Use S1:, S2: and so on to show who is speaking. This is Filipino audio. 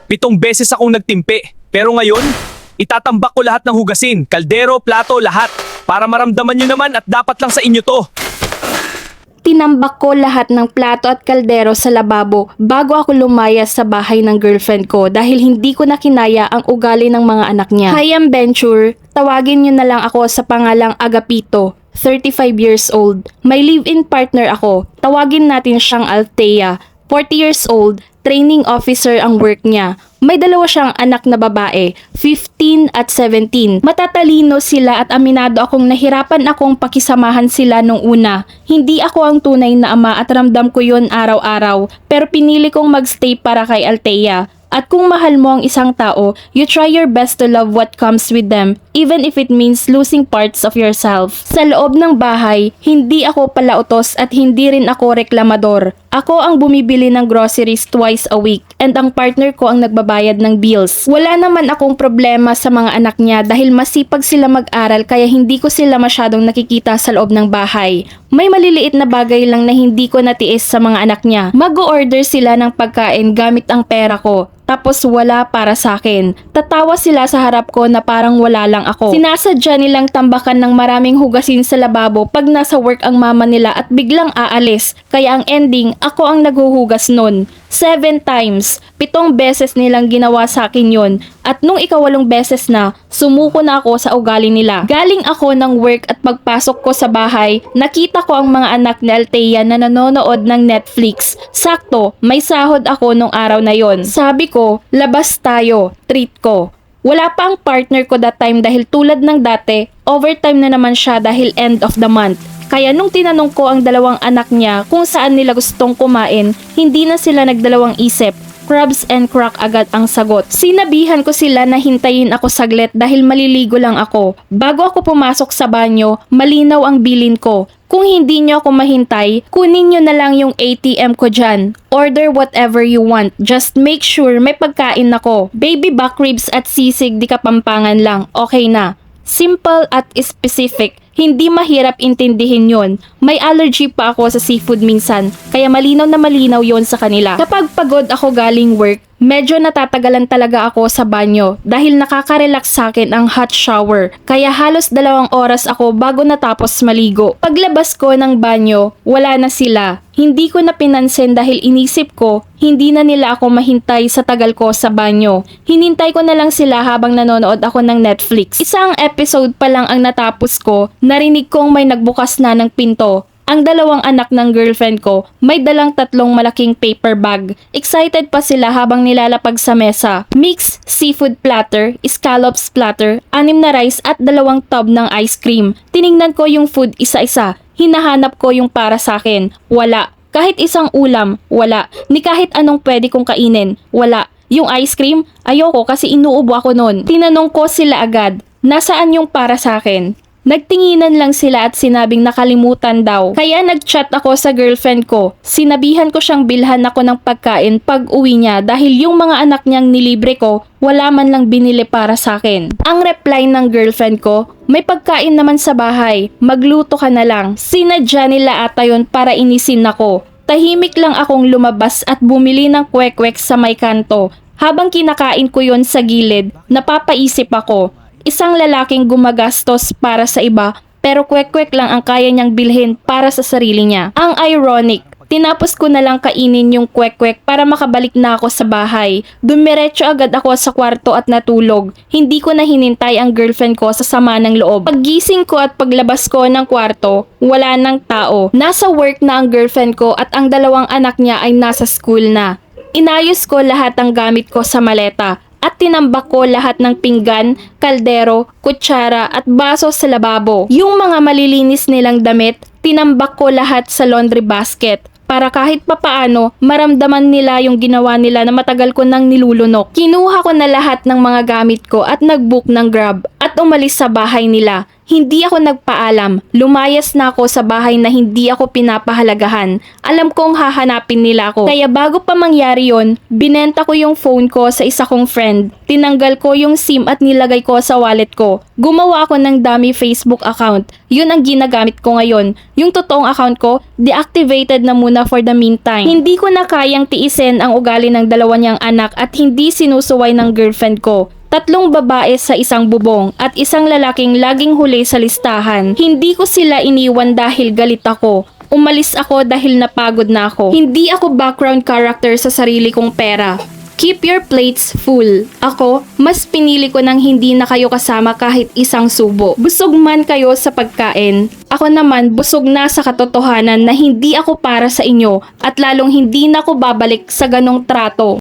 S1: 7 beses akong nagtimpi. Pero ngayon, itatambak ko lahat ng hugasin, kaldero, plato, lahat. Para maramdaman nyo naman at dapat lang sa inyo to.
S2: Tinambak ko lahat ng plato at kaldero sa lababo bago ako lumayas sa bahay ng girlfriend ko dahil hindi ko na kinaya ang ugali ng mga anak niya. Hi, Venture. Tawagin niyo na lang ako sa pangalang Agapito, 35 years old. May live-in partner ako. Tawagin natin siyang Althea, 40 years old. Training officer ang work niya. May dalawa siyang anak na babae, 15 at 17. Matatalino sila at aminado akong nahirapan akong pakisamahan sila nung una. Hindi ako ang tunay na ama at ramdam ko yon araw-araw. Pero pinili kong magstay para kay Althea. At kung mahal mo ang isang tao, you try your best to love what comes with them, even if it means losing parts of yourself. Sa loob ng bahay, hindi ako palautos at hindi rin ako reklamador. Ako ang bumibili ng groceries twice a week and ang partner ko ang nagbabayad ng bills. Wala naman akong problema sa mga anak niya dahil masipag sila mag-aral kaya hindi ko sila masyadong nakikita sa loob ng bahay. May maliliit na bagay lang na hindi ko natiis sa mga anak niya. Mag-o-order sila ng pagkain gamit ang pera ko. Tapos wala para sa akin. Tatawa sila sa harap ko na parang wala lang ako. Sinasadya nilang tambakan ng maraming hugasin sa lababo pag nasa work ang mama nila at biglang aalis. Kaya ang ending, ako ang naghuhugas nun. 7 times. 7 beses nilang ginawa sa akin yon. At nung 8 beses na, sumuko na ako sa ugali nila. Galing ako ng work at pagpasok ko sa bahay, nakita ko ang mga anak ni Althea na nanonood ng Netflix. Sakto, may sahod ako nung araw na yon. Sabi ko, labas tayo, treat ko. Wala pa ang partner ko that time dahil tulad ng dati, overtime na naman siya dahil end of the month. Kaya nung tinanong ko ang dalawang anak niya kung saan nila gustong kumain, hindi na sila nagdalawang isip. Crabs and crack agad ang sagot. Sinabihan ko sila na hintayin ako saglit dahil maliligo lang ako. Bago ako pumasok sa banyo, malinaw ang bilin ko. Kung hindi nyo ako mahintay, kunin nyo na lang yung ATM ko dyan. Order whatever you want. Just make sure may pagkain ako. Baby back ribs at sisig di Kapampangan lang. Okay na. Simple at specific. Hindi mahirap intindihin yon. May allergy pa ako sa seafood minsan, kaya malinaw na malinaw yon sa kanila. Kapag pagod ako galing work, medyo natatagalan talaga ako sa banyo dahil nakaka-relax sa akin ang hot shower. Kaya halos 2 oras ako bago natapos maligo. Paglabas ko ng banyo, wala na sila. Hindi ko na pinansin dahil inisip ko, hindi na nila ako mahintay sa tagal ko sa banyo. Hinintay ko na lang sila habang nanonood ako ng Netflix. Isang episode pa lang ang natapos ko, narinig kong may nagbukas na ng pinto. Ang 2 anak ng girlfriend ko may dalang 3 malaking paper bag. Excited pa sila habang nilalapag sa mesa. Mixed seafood platter, scallops platter, 6 na rice at 2 tub ng ice cream. Tiningnan ko yung food isa-isa. Hinahanap ko yung para sa akin. Wala. Kahit isang ulam, wala. Ni kahit anong pwede kong kainin, wala. Yung ice cream, ayoko kasi inuubo ako nun. Tinanong ko sila agad, nasaan yung para sa akin? Nagtinginan lang sila at sinabing nakalimutan daw. Kaya nagchat ako sa girlfriend ko. Sinabihan ko siyang bilhan ako ng pagkain pag uwi niya dahil yung mga anak niyang nilibre ko, wala man lang binili para sa akin. Ang reply ng girlfriend ko, may pagkain naman sa bahay, magluto ka na lang. Sinadya nila ata yun para inisin ako. Tahimik lang akong lumabas at bumili ng kwek-kwek sa may kanto. Habang kinakain ko yon sa gilid, napapaisip ako. Isang lalaking gumagastos para sa iba pero kwek-kwek lang ang kaya niyang bilhin para sa sarili niya. Ang ironic, tinapos ko na lang kainin yung kwek-kwek para makabalik na ako sa bahay. Dumiretso agad ako sa kwarto at natulog. Hindi ko na hinintay ang girlfriend ko sa sama ng loob. Paggising ko at paglabas ko ng kwarto, wala nang tao. Nasa work na ang girlfriend ko at ang 2 anak niya ay nasa school na. Inayos ko lahat ng gamit ko sa maleta. At tinambak ko lahat ng pinggan, kaldero, kutsara at baso sa lababo. Yung mga malilinis nilang damit, tinambak ko lahat sa laundry basket. Para kahit papaano, maramdaman nila yung ginawa nila na matagal ko nang nilulunok. Kinuha ko na lahat ng mga gamit ko at nag-book ng Grab at umalis sa bahay nila. Hindi ako nagpaalam. Lumayas na ako sa bahay na hindi ako pinapahalagahan. Alam kong hahanapin nila ako. Kaya bago pa mangyari yon, binenta ko yung phone ko sa isa kong friend. Tinanggal ko yung SIM at nilagay ko sa wallet ko. Gumawa ako ng dummy Facebook account. Yun ang ginagamit ko ngayon. Yung totoong account ko, deactivated na muna for the meantime. Hindi ko na kayang tiisin ang ugali ng dalawa niyang anak at hindi sinusuway ng girlfriend ko. 3 babae sa isang bubong at isang lalaking laging huli sa listahan. Hindi ko sila iniwan dahil galit ako. Umalis ako dahil napagod na ako. Hindi ako background character sa sarili kong pera. Keep your plates full. Ako, mas pinili ko nang hindi na kayo kasama kahit isang subo. Busog man kayo sa pagkain. Ako naman busog na sa katotohanan na hindi ako para sa inyo at lalong hindi na ako babalik sa ganong trato.